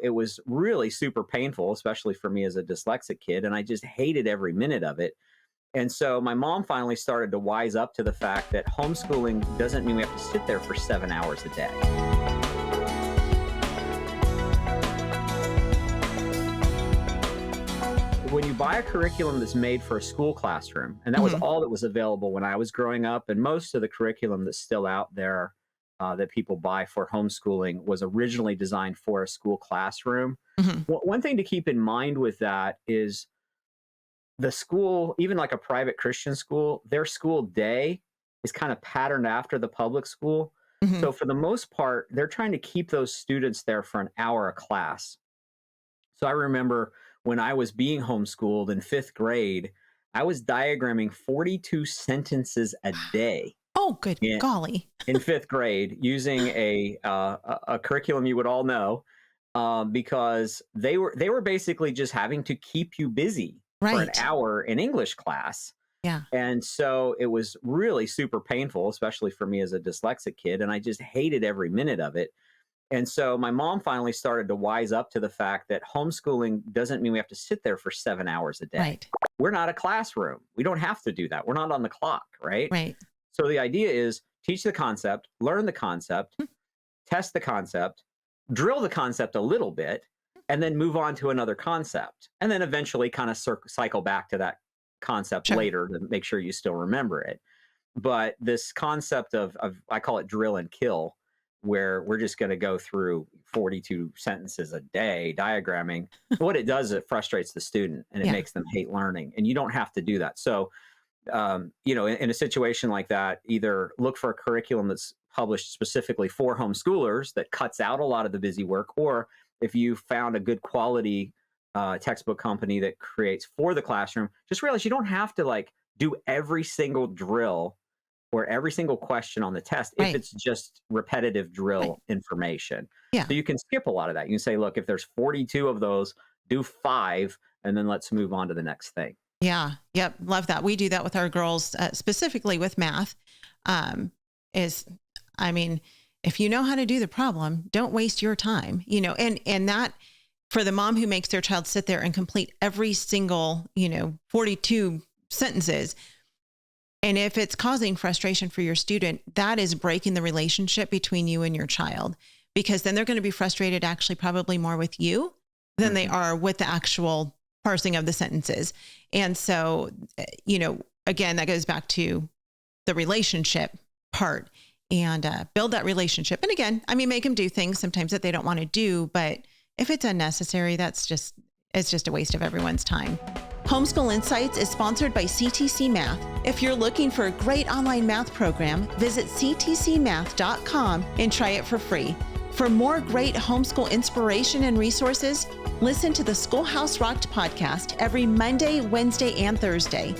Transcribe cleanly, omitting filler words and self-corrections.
It was really super painful, especially for me as a dyslexic kid. And I just hated every minute of it. And so my mom finally started to wise up to the fact that homeschooling doesn't mean we have to sit there for 7 hours a day. When you buy a curriculum that's made for a school classroom, and that was all that was available when I was growing up, and most of the curriculum that's still out there that people buy for homeschooling was originally designed for a school classroom. One thing to keep in mind with that is the school, even like a private Christian school, their school day is kind of patterned after the public school. So for the most part, they're trying to keep those students there for an hour a class. So I remember when I was being homeschooled in 5th grade, I was diagramming 42 sentences a day. Oh, good golly. In 5th grade, using a curriculum you would all know, because they were basically just having to keep you busy for an hour in English class. Yeah. And so it was really super painful, especially for me as a dyslexic kid. And I just hated every minute of it. And so my mom finally started to wise up to the fact that homeschooling doesn't mean we have to sit there for 7 hours a day. Right. We're not a classroom. We don't have to do that. We're not on the clock, right? Right. So the idea is teach the concept, learn the concept, test the concept, drill the concept a little bit, and then move on to another concept. And then eventually kind of cycle back to that concept later to make sure you still remember it. But this concept of I call it drill and kill, where we're just going to go through 42 sentences a day diagramming. What it does, it frustrates the student and it makes them hate learning. And you don't have to do that. So, in a situation like that, either look for a curriculum that's published specifically for homeschoolers that cuts out a lot of the busy work, or if you found a good quality textbook company that creates for the classroom, just realize you don't have to do every single drill or every single question on the test if it's just repetitive drill information. Yeah. So you can skip a lot of that. You can say, look, if there's 42 of those, do 5, and then let's move on to the next thing. Yeah. Yep. Love that. We do that with our girls, specifically with math. If you know how to do the problem, don't waste your time, and that for the mom who makes their child sit there and complete every single, 42 sentences. And if it's causing frustration for your student, that is breaking the relationship between you and your child, because then they're going to be frustrated actually probably more with you than they are with the actual parsing of the sentences. And so, again, that goes back to the relationship part and build that relationship. And again, make them do things sometimes that they don't want to do, but if it's unnecessary, it's just a waste of everyone's time. Homeschool Insights is sponsored by CTC Math. If you're looking for a great online math program, visit ctcmath.com and try it for free. For more great homeschool inspiration and resources, listen to the Schoolhouse Rocked podcast every Monday, Wednesday, and Thursday.